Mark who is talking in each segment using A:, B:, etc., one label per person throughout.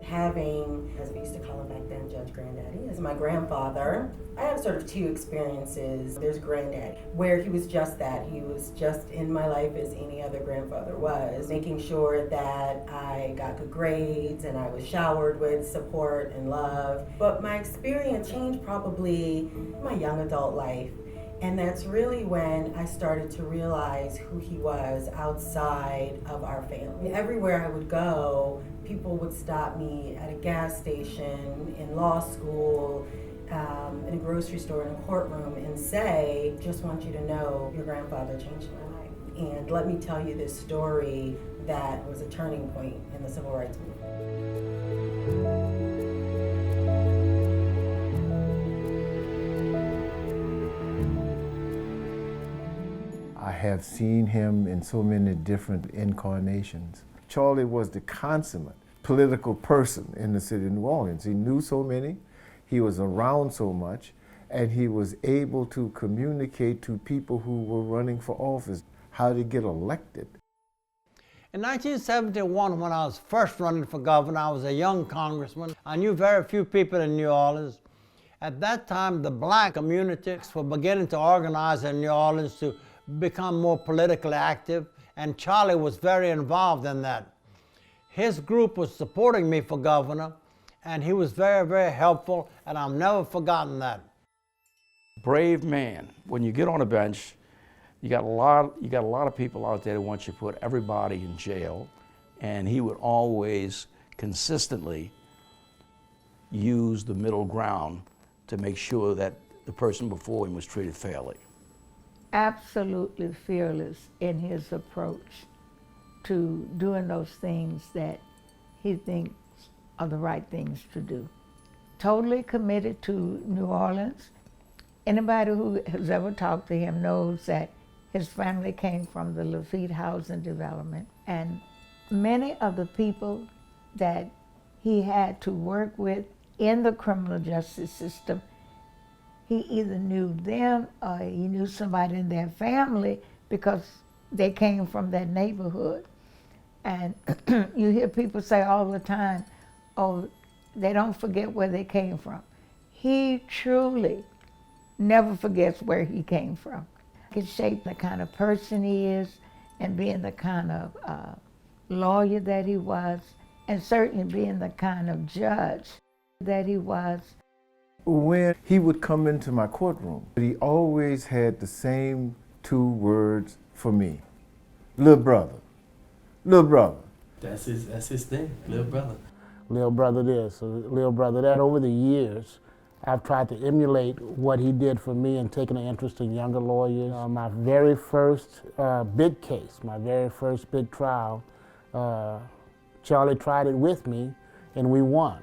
A: having, as we used to call him back then, Judge Granddaddy, as my grandfather. I have sort of two experiences. There's Granddaddy, where he was just that. He was just in my life as any other grandfather was, making sure that I got good grades and I was showered with support and love. But my experience changed probably in my young adult life. And that's really when I started to realize who he was outside of our family. Everywhere I would go, people would stop me at a gas station, in law school, in a grocery store, in a courtroom, and say, just want you to know your grandfather changed my life. And let me tell you this story that was a turning point in the civil rights movement.
B: I have seen him in so many different incarnations. Charlie was the consummate political person in the city of New Orleans. He knew so many, he was around so much, and he was able to communicate to people who were running for office how to get elected.
C: In 1971, when I was first running for governor, I was a young congressman. I knew very few people in New Orleans. At that time, the black communities were beginning to organize in New Orleans to become more politically active, and Charlie was very involved in that. His group was supporting me for governor, and he was very, very helpful, and I've never forgotten that.
D: Brave man. When you get on a bench, you got a lot of people out there that want you to put everybody in jail, and he would always consistently use the middle ground to make sure that the person before him was treated fairly.
E: Absolutely fearless in his approach to doing those things that he thinks are the right things to do. Totally committed to New Orleans. Anybody who has ever talked to him knows that his family came from the Lafitte housing development, and many of the people that he had to work with in the criminal justice system, he either knew them or he knew somebody in their family because they came from that neighborhood. And you hear people say all the time, oh, they don't forget where they came from. He truly never forgets where he came from. It shaped the kind of person he is, and being the kind of lawyer that he was, and certainly being the kind of judge that he was.
B: When he would come into my courtroom, he always had the same two words for me: little brother, little brother.
F: That's his thing, little brother.
G: Little brother this, little brother that. Over the years, I've tried to emulate what he did for me and taking an interest in younger lawyers. My very first big case, my very first big trial, Charlie tried it with me and we won.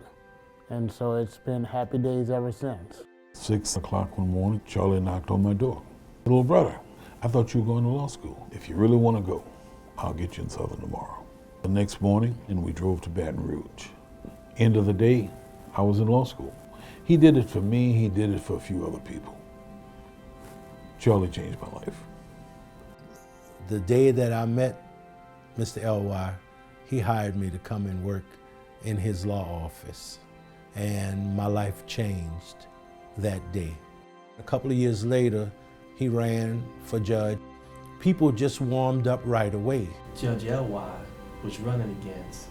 G: And so it's been happy days ever since.
H: 6 o'clock one morning, Charlie knocked on my door. Little brother, I thought you were going to law school. If you really want to go, I'll get you in Southern tomorrow. The next morning, and we drove to Baton Rouge. End of the day, I was in law school. He did it for me, he did it for a few other people. Charlie changed my life.
I: The day that I met Mr. Elloie, he hired me to come and work in his law office. And my life changed that day. A couple of years later, he ran for judge. People just warmed up right away.
F: Judge Elloie was running against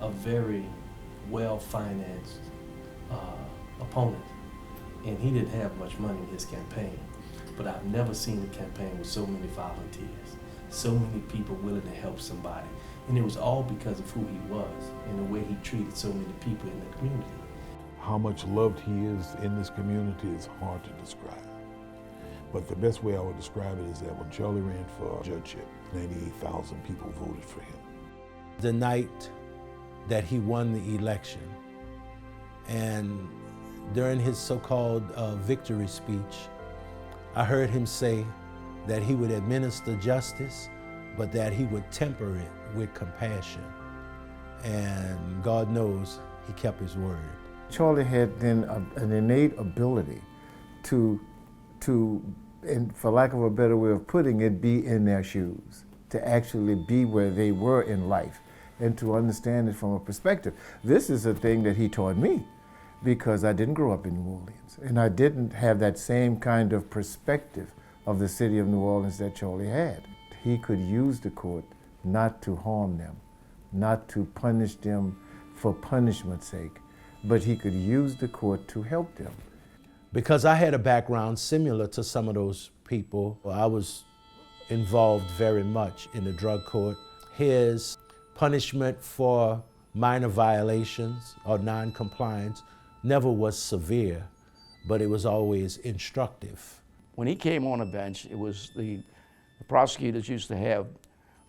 F: a very well-financed opponent, and he didn't have much money in his campaign. But I've never seen a campaign with so many volunteers, so many people willing to help somebody. And it was all because of who he was and the way he treated so many people in the community.
H: How much loved he is in this community is hard to describe. But the best way I would describe it is that when Charlie ran for judgeship, 98,000 people voted for him.
I: The night that he won the election, and during his so-called victory speech, I heard him say that he would administer justice, but that he would temper it with compassion. And God knows he kept his word.
B: Charlie had then an innate ability to, and for lack of a better way of putting it, be in their shoes, to actually be where they were in life, and to understand it from a perspective. This is a thing that he taught me because I didn't grow up in New Orleans and I didn't have that same kind of perspective of the city of New Orleans that Charlie had. He could use the court not to harm them, not to punish them for punishment's sake, but he could use the court to help them.
I: Because I had a background similar to some of those people, I was involved very much in the drug court. His punishment for minor violations or non-compliance never was severe, but it was always instructive.
D: When he came on a bench, it was the prosecutors used to have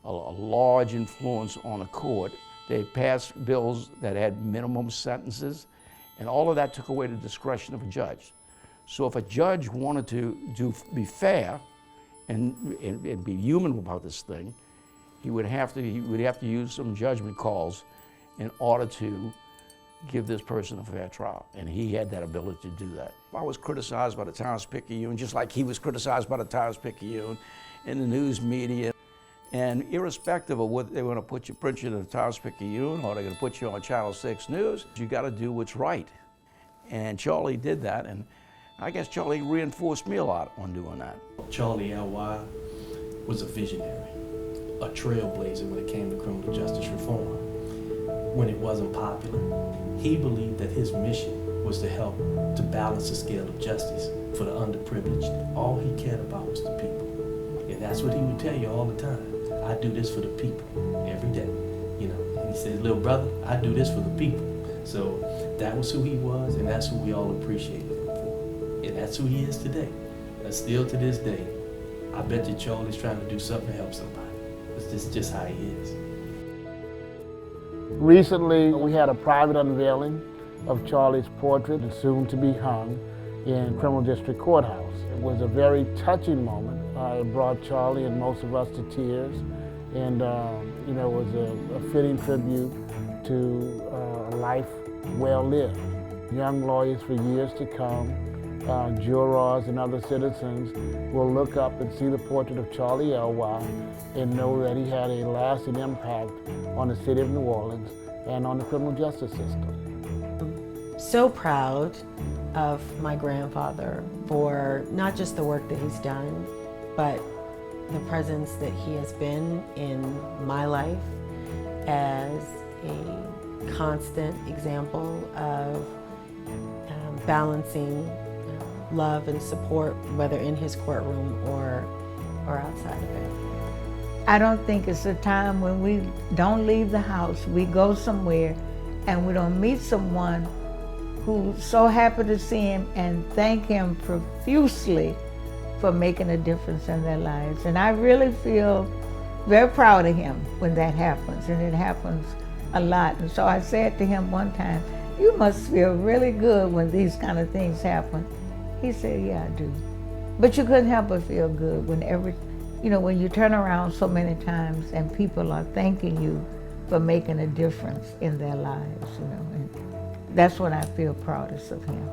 D: a large influence on the court. They passed bills that had minimum sentences, and all of that took away the discretion of a judge. So if a judge wanted to be fair and be human about this thing, he would have to use some judgment calls in order to give this person a fair trial, and he had that ability to do that. I was criticized by the Times-Picayune, just like he was criticized by the Times-Picayune in the news media. And irrespective of whether they want to print you in the Times-Picayune or they're going to put you on Channel 6 News, you got to do what's right. And Charlie did that, and I guess Charlie reinforced me a lot on doing that.
F: Charlie Elloie was a visionary, a trailblazer when it came to criminal justice reform. When it wasn't popular, he believed that his mission was to help to balance the scale of justice for the underprivileged. All he cared about was the people. And that's what he would tell you all the time. I do this for the people every day. You know, and he said, little brother, I do this for the people. So that was who he was, and that's who we all appreciated him for. And that's who he is today. And still to this day, I bet you Charlie's trying to do something to help somebody. It's just how he is.
G: Recently, we had a private unveiling of Charlie's portrait, soon to be hung in Criminal District Courthouse. It was a very touching moment. It brought Charlie and most of us to tears, and you know, it was a fitting tribute to a life well lived. Young lawyers for years to come, jurors and other citizens will look up and see the portrait of Charlie Elloie and know that he had a lasting impact on the city of New Orleans and on the criminal justice system.
A: So proud of my grandfather for not just the work that he's done, but the presence that he has been in my life as a constant example of balancing love and support, whether in his courtroom or outside of it.
E: I don't think it's a time when we don't leave the house, we go somewhere and we don't meet someone who's so happy to see him and thank him profusely for making a difference in their lives. And I really feel very proud of him when that happens, and it happens a lot. And so I said to him one time, you must feel really good when these kind of things happen. He said, yeah, I do. But you couldn't help but feel good when when you turn around so many times and people are thanking you for making a difference in their lives, and that's when I feel proudest of him.